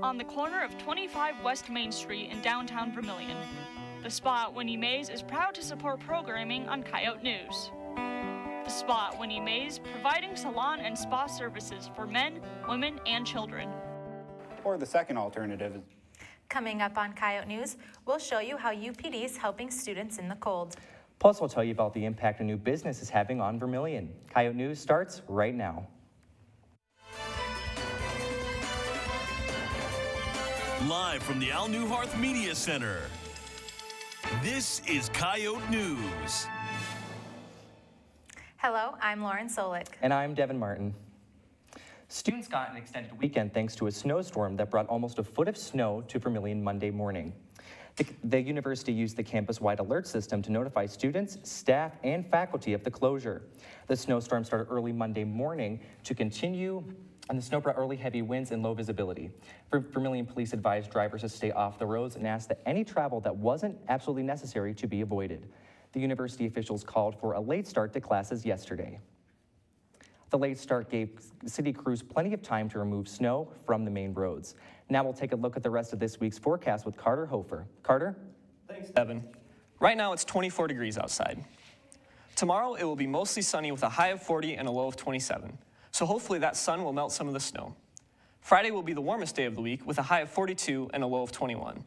on the corner of 25 West Main Street in downtown Vermilion. The spot, Winnie Mae's, is proud to support programming on Coyote News. The spot, Winnie Mae's, providing salon and spa services for men, women, and children. Or the second alternative is... Coming up on Coyote News, we'll show you how UPD is helping students in the cold. Plus, we'll tell you about the impact a new business is having on Vermilion. Coyote News starts right now. Live from the Al Newharth Media Center, this is Coyote News. Hello, I'm Lauren Solik. And I'm Devin Martin. Students got an extended weekend thanks to a snowstorm that brought almost a foot of snow to Vermilion Monday morning. The university used the campus-wide alert system to notify students, staff, and faculty of the closure. The snowstorm started early Monday morning to continue, and the snow brought early heavy winds and low visibility. Vermilion police advised drivers to stay off the roads and asked that any travel that wasn't absolutely necessary to be avoided. The university officials called for a late start to classes yesterday. The late start gave city crews plenty of time to remove snow from the main roads. Now we'll take a look at the rest of this week's forecast with Carter Hofer. Carter? Thanks, Devin. Right now it's 24 degrees outside. Tomorrow it will be mostly sunny with a high of 40 and a low of 27. So hopefully that sun will melt some of the snow. Friday will be the warmest day of the week with a high of 42 and a low of 21.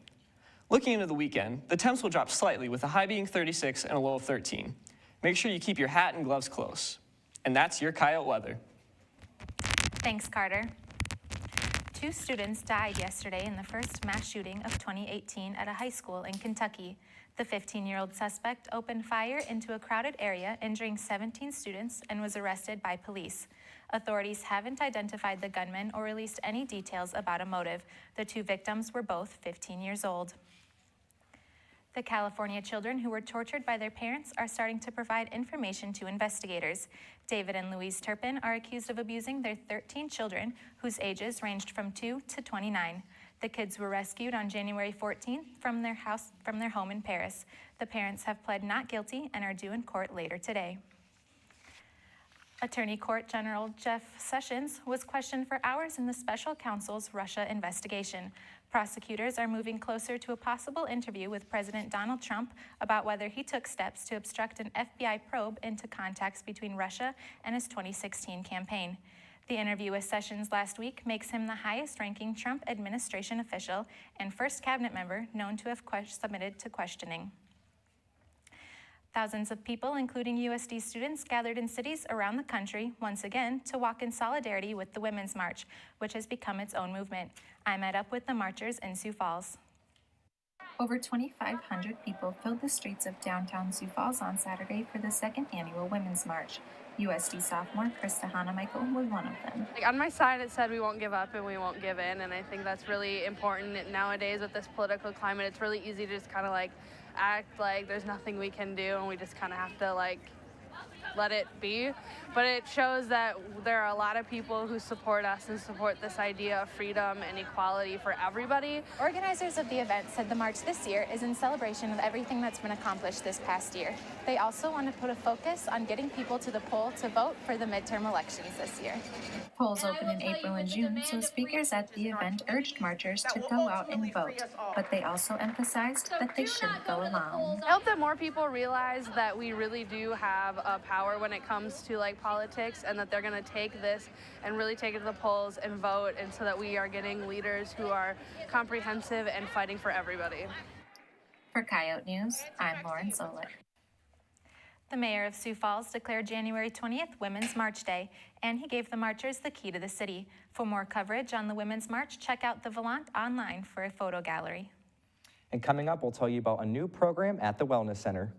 Looking into the weekend, the temps will drop slightly with a high being 36 and a low of 13. Make sure you keep your hat and gloves close. And that's your Coyote weather. Thanks, Carter. 2 students died yesterday in the first mass shooting of 2018 at a high school in Kentucky. The 15-year-old suspect opened fire into a crowded area, injuring 17 students, and was arrested by police. Authorities haven't identified the gunman or released any details about a motive. The 2 victims were both 15 years old. The California children who were tortured by their parents are starting to provide information to investigators. David and Louise Turpin are accused of abusing their 13 children, whose ages ranged from 2 to 29. The kids were rescued on January 14th from their home in Paris. The parents have pled not guilty and are due in court later today. Attorney Court General Jeff Sessions was questioned for hours in the special counsel's Russia investigation. Prosecutors are moving closer to a possible interview with President Donald Trump about whether he took steps to obstruct an FBI probe into contacts between Russia and his 2016 campaign. The interview with Sessions last week makes him the highest-ranking Trump administration official and first cabinet member known to have submitted to questioning. Thousands of people, including USD students, gathered in cities around the country once again to walk in solidarity with the Women's March, which has become its own movement. I met up with the marchers in Sioux Falls. Over 2,500 people filled the streets of downtown Sioux Falls on Saturday for the 2nd annual Women's March. USD sophomore Krista Hanna-Michael was one of them. On my side it said we won't give up and we won't give in, and I think that's really important nowadays with this political climate. It's really easy to just kind of like act like there's nothing we can do and we just kind of have to like let it be. But it shows that there are a lot of people who support us and support this idea of freedom and equality for everybody. Organizers of the event said the march this year is in celebration of everything that's been accomplished this past year. They also want to put a focus on getting people to the poll to vote for the midterm elections this year. Polls open in April and June, so speakers at the event urged marchers to go out and vote, but they also emphasized that they shouldn't go alone. I hope that more people realize that we really do have a power when it comes to like politics, and that they're going to take this and really take it to the polls and vote, and so that we are getting leaders who are comprehensive and fighting for everybody. For Coyote News, I'm Lauren Solik. The mayor of Sioux Falls declared January 20th Women's March Day, and he gave the marchers the key to the city. For more coverage on the Women's March, check out the Volant online for a photo gallery. And coming up, we'll tell you about a new program at the Wellness Center.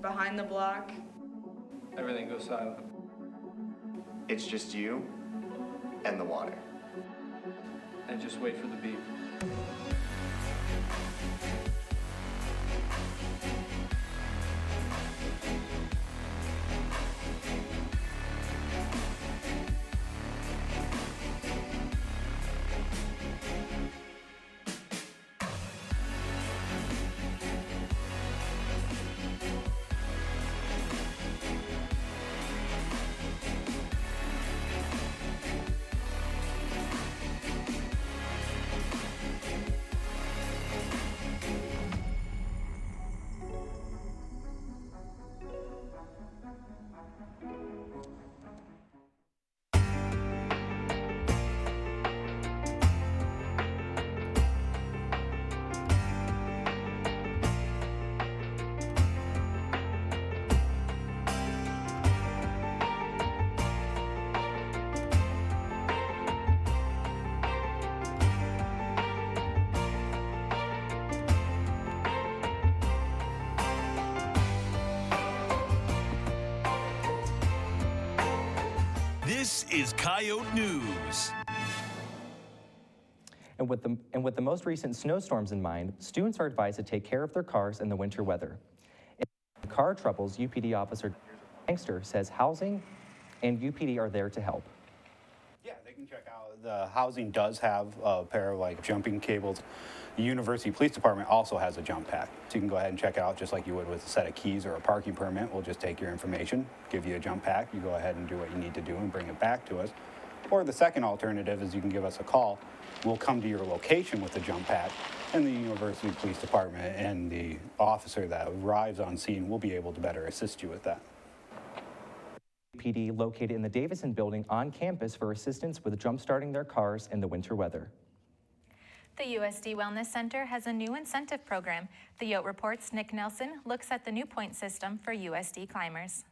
Behind the block, everything goes silent. It's just you and the water. And just wait for the beep. is Coyote News. And with the most recent snowstorms in mind, students are advised to take care of their cars in the winter weather. In car troubles, UPD officer Gangster says housing and UPD are there to help. Yeah, they can check out. The housing does have a pair of like jumping cables. The University Police Department also has a jump pack. So you can go ahead and check it out just like you would with a set of keys or a parking permit. We'll just take your information, give you a jump pack. You go ahead and do what you need to do and bring it back to us. Or the second alternative is you can give us a call. We'll come to your location with the jump pack, and the University Police Department and the officer that arrives on scene will be able to better assist you with that. UPD located in the Davison building on campus for assistance with jump-starting their cars in the winter weather. The USD Wellness Center has a new incentive program. The Yote Report's Nick Nelson looks at the new point system for USD climbers.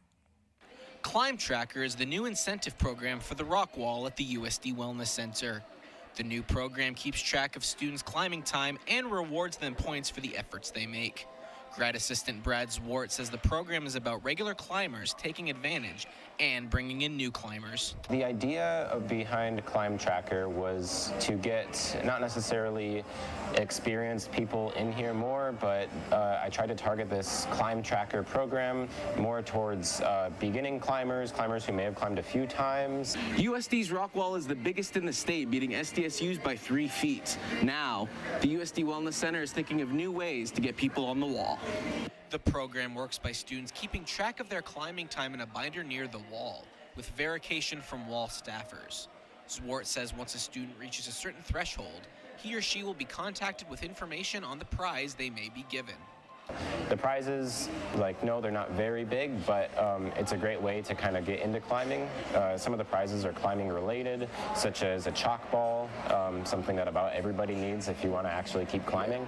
Climb Tracker is the new incentive program for the rock wall at the USD Wellness Center. The new program keeps track of students' climbing time and rewards them points for the efforts they make. Grad assistant Brad Zwart says the program is about regular climbers taking advantage and bringing in new climbers. The idea behind Climb Tracker was to get not necessarily experienced people in here more, but I tried to target this Climb Tracker program more towards beginning climbers who may have climbed a few times. USD's rock wall is the biggest in the state, beating SDSU's by 3 feet. Now, the USD Wellness Center is thinking of new ways to get people on the wall. The program works by students keeping track of their climbing time in a binder near the wall, with verification from wall staffers. Zwart says once a student reaches a certain threshold, he or she will be contacted with information on the prize they may be given. The prizes, no, they're not very big, but it's a great way to kind of get into climbing. Some of the prizes are climbing related, such as a chalk ball, something that about everybody needs if you want to actually keep climbing.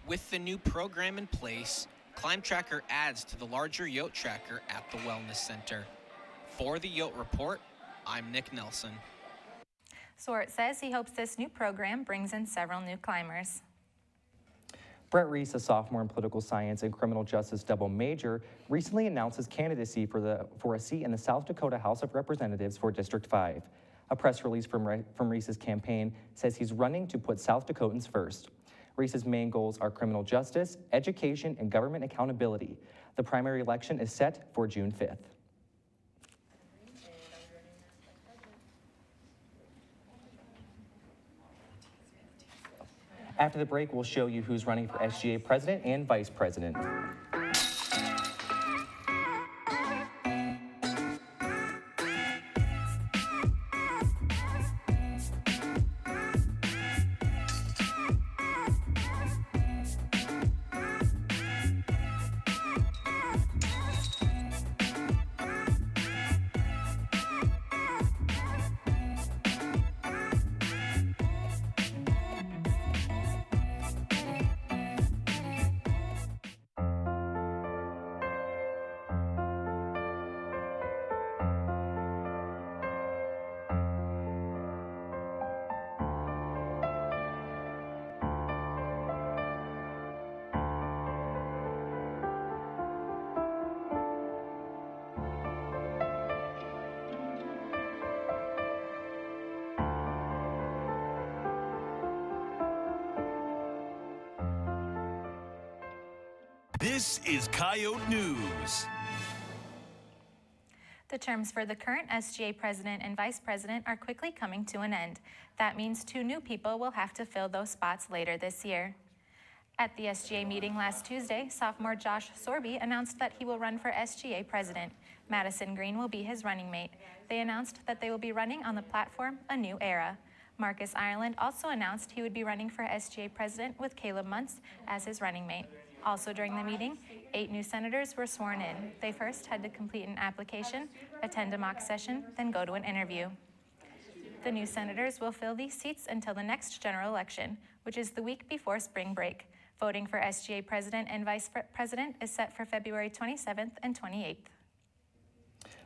With the new program in place, Climb Tracker adds to the larger Yote Tracker at the Wellness Center. For the Yote Report, I'm Nick Nelson. Swart says he hopes this new program brings in several new climbers. Brett Reese, a sophomore in political science and criminal justice double major, recently announced his candidacy for a seat in the South Dakota House of Representatives for District 5. A press release from Reese's campaign says he's running to put South Dakotans first. Reese's main goals are criminal justice, education, and government accountability. The primary election is set for June 5th. After the break, we'll show you who's running for SGA president and vice president. This is Coyote News. The terms for the current SGA president and vice president are quickly coming to an end. That means 2 new people will have to fill those spots later this year. At the SGA meeting last Tuesday, sophomore Josh Sorby announced that he will run for SGA president. Madison Green will be his running mate. They announced that they will be running on the platform A New Era. Marcus Ireland also announced he would be running for SGA president with Caleb Muntz as his running mate. Also during the meeting, 8 new senators were sworn in. They first had to complete an application, attend a mock session, then go to an interview. The new senators will fill these seats until the next general election, which is the week before spring break. Voting for SGA president and vice president is set for February 27th and 28th.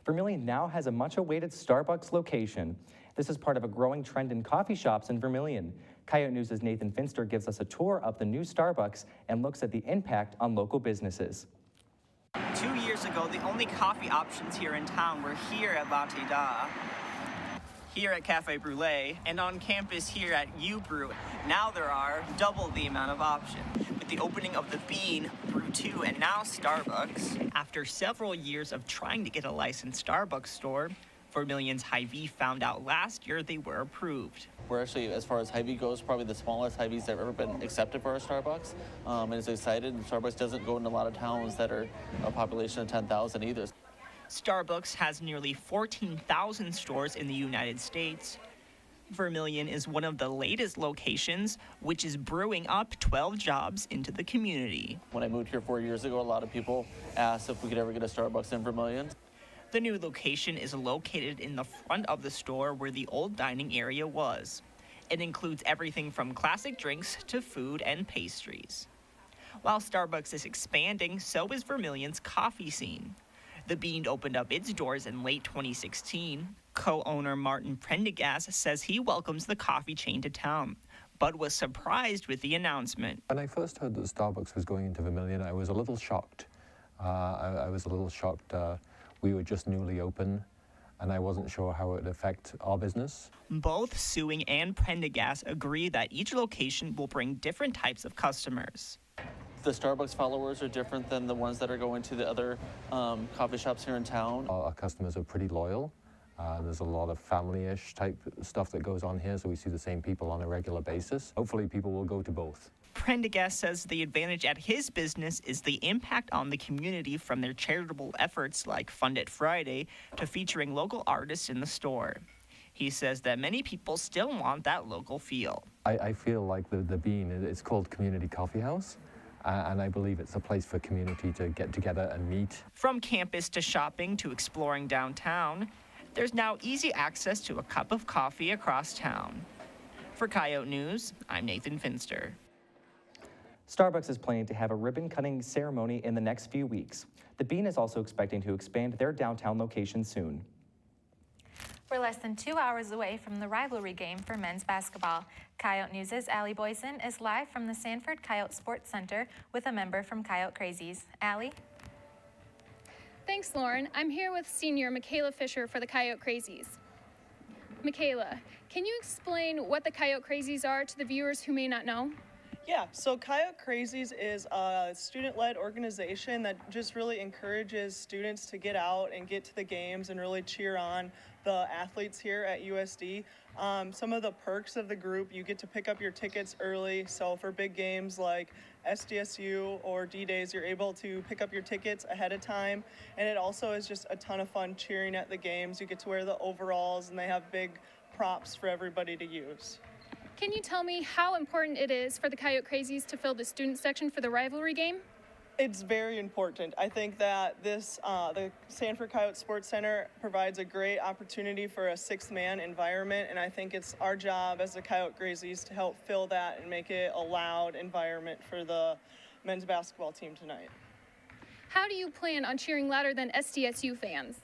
Vermilion now has a much-awaited Starbucks location. This is part of a growing trend in coffee shops in Vermilion. Coyote News' Nathan Finster gives us a tour of the new Starbucks and looks at the impact on local businesses. 2 years ago, the only coffee options here in town were here at Latte Da. here at Cafe Brulee and on campus here at U-Brew. Now there are double the amount of options. With the opening of the Bean, Brew 2, and now Starbucks. After several years of trying to get a licensed Starbucks store, Vermilion's Hy-Vee found out last year they were approved. We're actually, as far as Hy-Vee goes, probably the smallest Hy-Vees that have ever been accepted for our Starbucks. And it's excited. Starbucks doesn't go in a lot of towns that are a population of 10,000 either. Starbucks has nearly 14,000 stores in the United States. Vermilion is one of the latest locations, which is brewing up 12 jobs into the community. When I moved here 4 years ago, a lot of people asked if we could ever get a Starbucks in Vermilion. The new location is located in the front of the store where the old dining area was. It includes everything from classic drinks to food and pastries. While Starbucks is expanding, so is Vermilion's coffee scene. The Bean opened up its doors in late 2016. Co-owner Martin Prendergast says he welcomes the coffee chain to town, but was surprised with the announcement. When I first heard that Starbucks was going into Vermilion, I was a little shocked. I was a little shocked. We were just newly open, and I wasn't sure how it would affect our business. Both Suing and Prendergast agree that each location will bring different types of customers. The Starbucks followers are different than the ones that are going to the other coffee shops here in town. Our customers are pretty loyal. There's a lot of family-ish type stuff that goes on here, so we see the same people on a regular basis. Hopefully people will go to both. Prendergast says the advantage at his business is the impact on the community from their charitable efforts like Fund It Friday to featuring local artists in the store. He says that many people still want that local feel. I feel like the Bean, it's called Community Coffee House, and I believe it's a place for community to get together and meet. From campus to shopping to exploring downtown, there's now easy access to a cup of coffee across town. For Coyote News, I'm Nathan Finster. Starbucks is planning to have a ribbon-cutting ceremony in the next few weeks. The Bean is also expecting to expand their downtown location soon. We're less than 2 hours away from the rivalry game for men's basketball. Coyote News' Allie Boyson is live from the Sanford Coyote Sports Center with a member from Coyote Crazies. Allie? Thanks, Lauren. I'm here with senior Michaela Fisher for the Coyote Crazies. Michaela, can you explain what the Coyote Crazies are to the viewers who may not know? Yeah, so Coyote Crazies is a student-led organization that just really encourages students to get out and get to the games and really cheer on the athletes here at USD. Some of the perks of the group, you get to pick up your tickets early. So for big games like SDSU or D-Days, you're able to pick up your tickets ahead of time. And it also is just a ton of fun cheering at the games. You get to wear the overalls and they have big props for everybody to use. Can you tell me how important it is for the Coyote Crazies to fill the student section for the rivalry game? It's very important. I think that this, the Sanford Coyote Sports Center provides a great opportunity for a six-man environment, and I think it's our job as the Coyote Crazies to help fill that and make it a loud environment for the men's basketball team tonight. How do you plan on cheering louder than SDSU fans?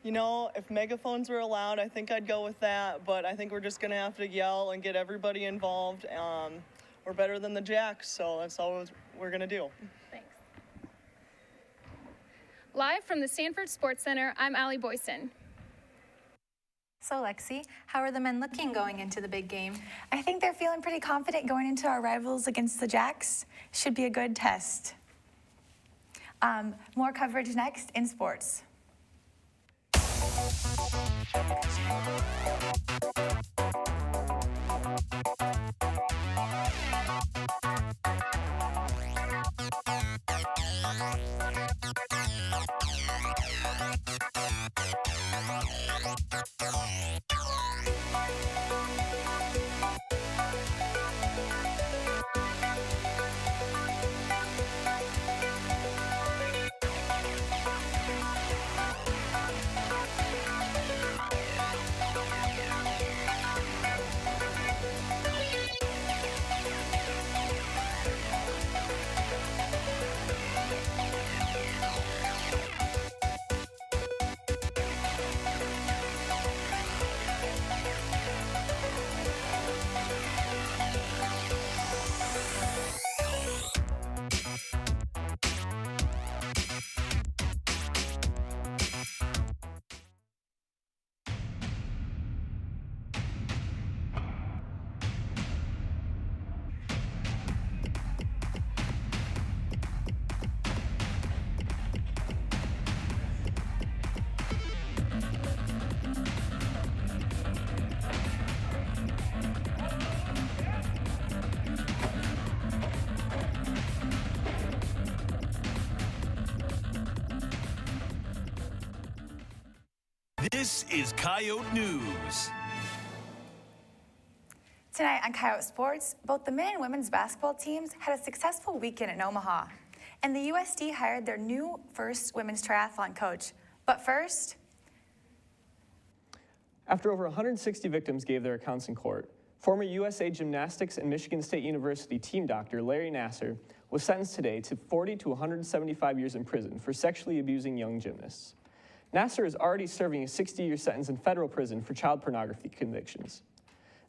You know, if megaphones were allowed, I think I'd go with that, but I think we're just gonna have to yell and get everybody involved. We're better than the Jacks, so that's all we're gonna do. Thanks. Live from the Sanford Sports Center, I'm Allie Boyson. So Lexi, how are the men looking going into the big game? I think they're feeling pretty confident going into our rivals against the Jacks. Should be a good test. More coverage next in sports. This is Coyote News. Tonight on Coyote Sports, both the men and women's basketball teams had a successful weekend in Omaha, and the USD hired their new first women's triathlon coach. But first, after over 160 victims gave their accounts in court, former USA Gymnastics and Michigan State University team doctor Larry Nassar was sentenced today to 40 to 175 years in prison for sexually abusing young gymnasts. Nassar is already serving a 60-year sentence in federal prison for child pornography convictions.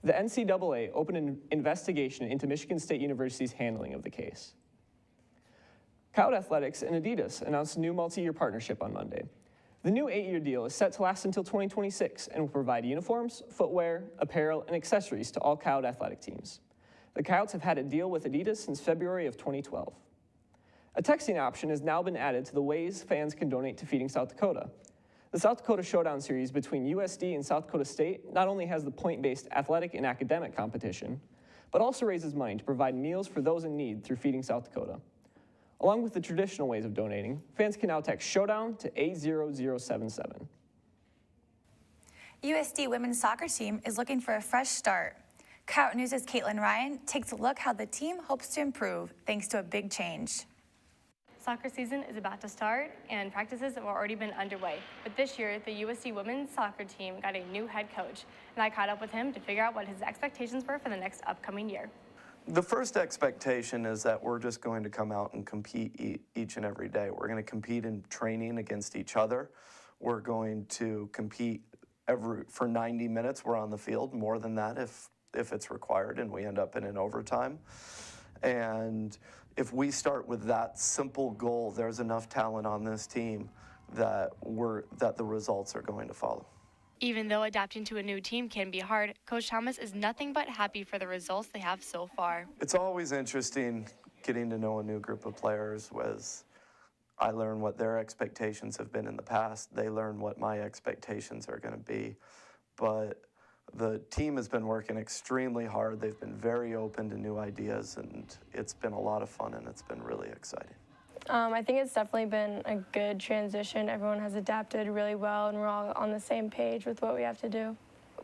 The NCAA opened an investigation into Michigan State University's handling of the case. Coyote Athletics and Adidas announced a new multi-year partnership on Monday. The new 8-year deal is set to last until 2026 and will provide uniforms, footwear, apparel, and accessories to all Coyote athletic teams. The Coyotes have had a deal with Adidas since February of 2012. A texting option has now been added to the ways fans can donate to Feeding South Dakota. The South Dakota Showdown Series between USD and South Dakota State not only has the point-based athletic and academic competition, but also raises money to provide meals for those in need through Feeding South Dakota. Along with the traditional ways of donating, fans can now text Showdown to 80077. USD women's soccer team is looking for a fresh start. Coyote News' Caitlin Ryan takes a look how the team hopes to improve thanks to a big change. Soccer season is about to start, and practices have already been underway. But this year, the USD women's soccer team got a new head coach, and I caught up with him to figure out what his expectations were for the next upcoming year. The first expectation is that we're just going to come out and compete each and every day. We're going to compete in training against each other. We're going to compete for 90 minutes. We're on the field, more than that if it's required, and we end up in an overtime. And if we start with that simple goal, there's enough talent on this team that the results are going to follow. Even though adapting to a new team can be hard, Coach Thomas is nothing but happy for the results they have so far. It's always interesting getting to know a new group of players as I learn what their expectations have been in the past. They learn what my expectations are going to be. But the team has been working extremely hard. They've been very open to new ideas, and it's been a lot of fun, and it's been really exciting. I think it's definitely been a good transition. Everyone has adapted really well, and we're all on the same page with what we have to do.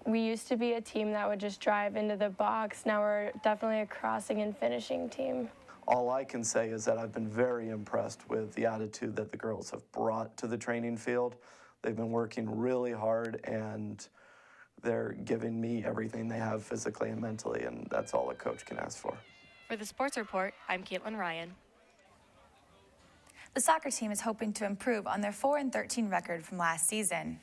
We used to be a team that would just drive into the box. Now we're definitely a crossing and finishing team. All I can say is that I've been very impressed with the attitude that the girls have brought to the training field. They've been working really hard, and they're giving me everything they have physically and mentally, and that's all a coach can ask for. For the Sports Report, I'm Caitlin Ryan. The soccer team is hoping to improve on their 4-13 record from last season.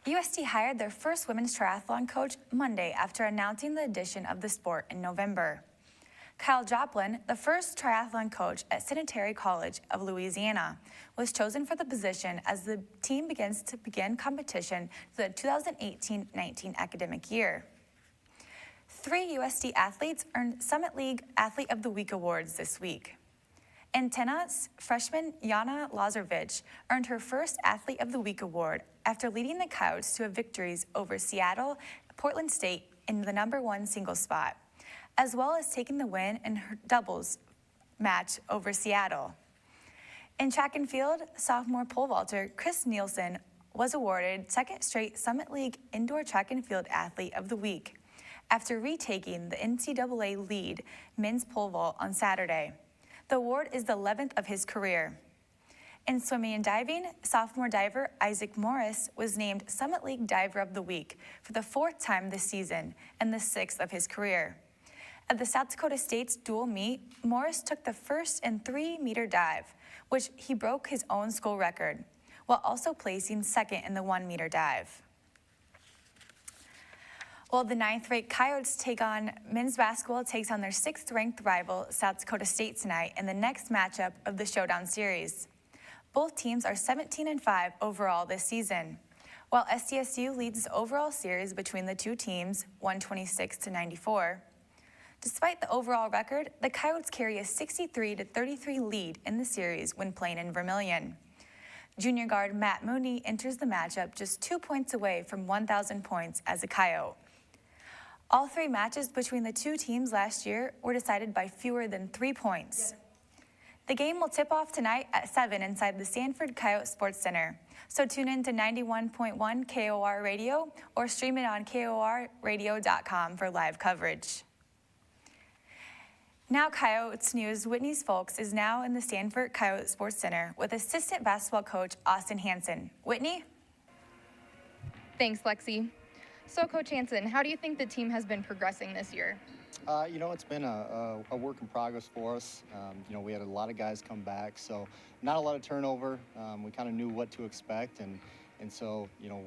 USD hired their first women's triathlon coach Monday after announcing the addition of the sport in November. Kyle Joplin, the first triathlon coach at Sanitary College of Louisiana, was chosen for the position as the team begins competition for the 2018-19 academic year. 3 USD athletes earned Summit League Athlete of the Week awards this week. In tennis, freshman Yana Lazarevich earned her first Athlete of the Week award after leading the Coyotes to victories over Seattle, Portland State in the #1 singles spot, as well as taking the win in her doubles match over Seattle. In track and field, sophomore pole vaulter Chris Nielsen was awarded second straight Summit League Indoor Track and Field Athlete of the Week after retaking the NCAA lead men's pole vault on Saturday. The award is the 11th of his career. In swimming and diving, sophomore diver Isaac Morris was named Summit League Diver of the Week for the 4th time this season and the 6th of his career. At the South Dakota State's dual meet, Morris took the first and 3-meter dive, which he broke his own school record, while also placing second in the 1-meter dive. Well, the 9th-ranked Coyotes men's basketball takes on their 6th-ranked rival, South Dakota State, tonight in the next matchup of the Showdown Series. Both teams are 17-5 overall this season, while SDSU leads the overall series between the two teams, 126-94. Despite the overall record, the Coyotes carry a 63-33 lead in the series when playing in Vermillion. Junior guard Matt Mooney enters the matchup just 2 points away from 1,000 points as a Coyote. All 3 matches between the two teams last year were decided by fewer than 3 points. The game will tip off tonight at 7 inside the Sanford Coyote Sports Center. So tune in to 91.1 KOR Radio or stream it on KORradio.com for live coverage. Now Coyotes News, Whitney Folks is now in the Sanford Coyote Sports Center with assistant basketball coach Austin Hansen. Whitney? Thanks, Lexi. So, Coach Hansen, how do you think the team has been progressing this year? You know, it's been a work in progress for us. You know, we had a lot of guys come back, so not a lot of turnover. We kind of knew what to expect, and so, you know,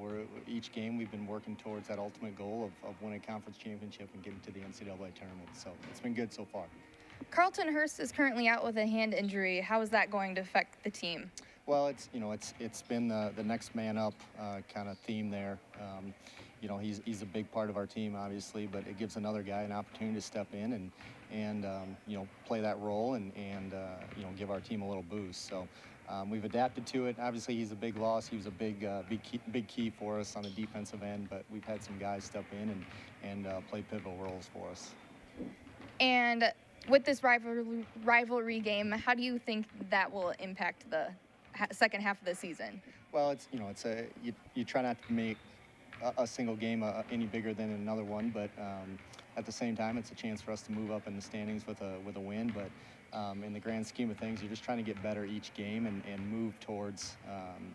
each game we've been working towards that ultimate goal of winning a conference championship and getting to the NCAA tournament. So it's been good so far. Carlton Hurst is currently out with a hand injury. How is that going to affect the team? Well, it's been the next man up kind of theme there. You know, he's a big part of our team, obviously, but it gives another guy an opportunity to step in and you know, play that role and you know, give our team a little boost. So we've adapted to it. Obviously, he's a big loss. He was a big key for us on the defensive end, but we've had some guys step in and play pivotal roles for us. And with this rivalry game, how do you think that will impact the second half of the season? Well, you try not to make a single game any bigger than another one, but at the same time, it's a chance for us to move up in the standings with a win. But in the grand scheme of things, you're just trying to get better each game and move towards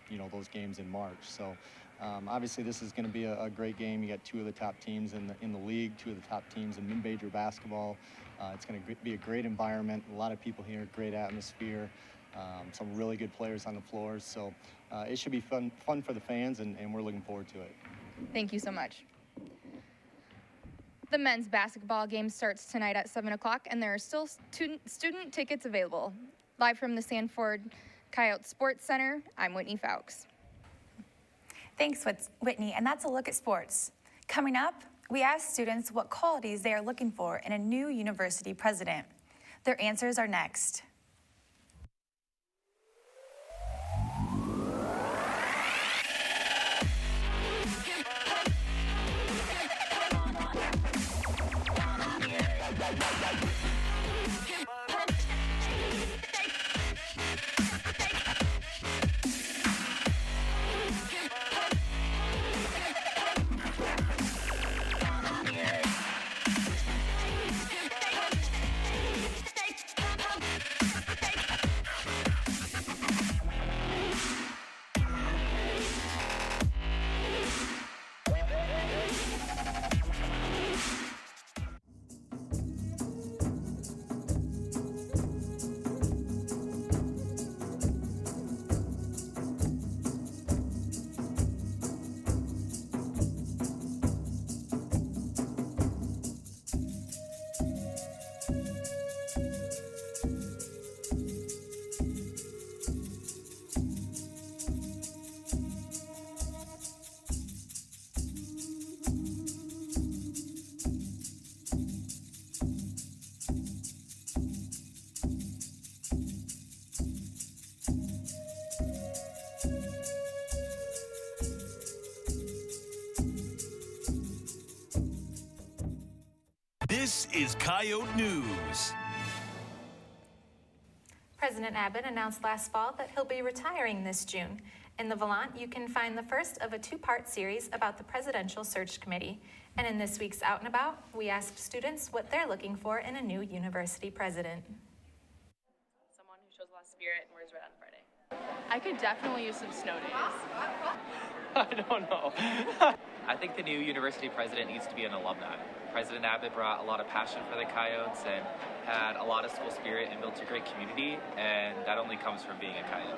you know, those games in March. So obviously, this is going to be a great game. You got two of the top teams in the league, two of the top teams in mid-major basketball. It's going to be a great environment. A lot of people here, great atmosphere. Some really good players on the floor. So it should be fun for the fans, and we're looking forward to it. Thank you so much. The men's basketball game starts tonight at 7 o'clock, and there are still student tickets available. Live from the Sanford Coyote Sports Center, I'm Whitney Fowkes. Thanks, Whitney, and that's a look at sports. Coming up, we asked students what qualities they are looking for in a new university president. Their answers are next. This is Coyote News. President Abbott announced last fall that he'll be retiring this June. In the Volant, you can find the first of a two-part series about the Presidential Search Committee. And in this week's Out and About, we asked students what they're looking for in a new university president. Someone who shows a lot of spirit and wears red on Friday. I could definitely use some snow days. I don't know. I think the new university president needs to be an alumni. President Abbott brought a lot of passion for the Coyotes and had a lot of school spirit and built a great community, and that only comes from being a Coyote.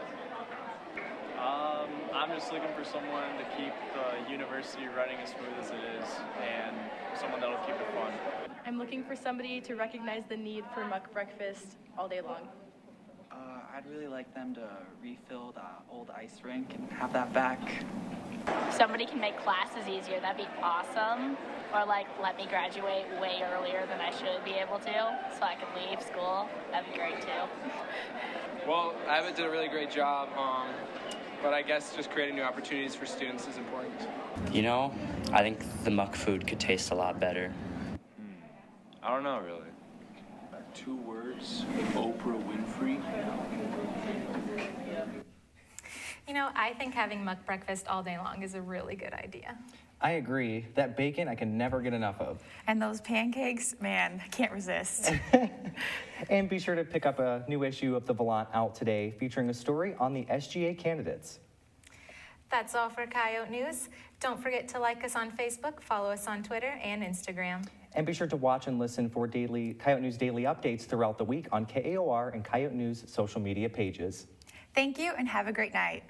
I'm just looking for someone to keep the university running as smooth as it is, and someone that'll keep it fun. I'm looking for somebody to recognize the need for muck breakfast all day long. I'd really like them to refill the old ice rink and have that back. Somebody can make classes easier, that'd be awesome. Or like let me graduate way earlier than I should be able to, so I can leave school. That'd be great too. Well, Abbott did a really great job, but I guess just creating new opportunities for students is important. You know, I think the muck food could taste a lot better. I don't know, really. 2 words, Oprah Winfrey. You know, I think having muck breakfast all day long is a really good idea. I agree. That bacon I can never get enough of. And those pancakes, man, I can't resist. And be sure to pick up a new issue of The Volant out today, featuring a story on the SGA candidates. That's all for Coyote News. Don't forget to like us on Facebook, follow us on Twitter and Instagram. And be sure to watch and listen for Coyote News daily updates throughout the week on KAOR and Coyote News social media pages. Thank you and have a great night.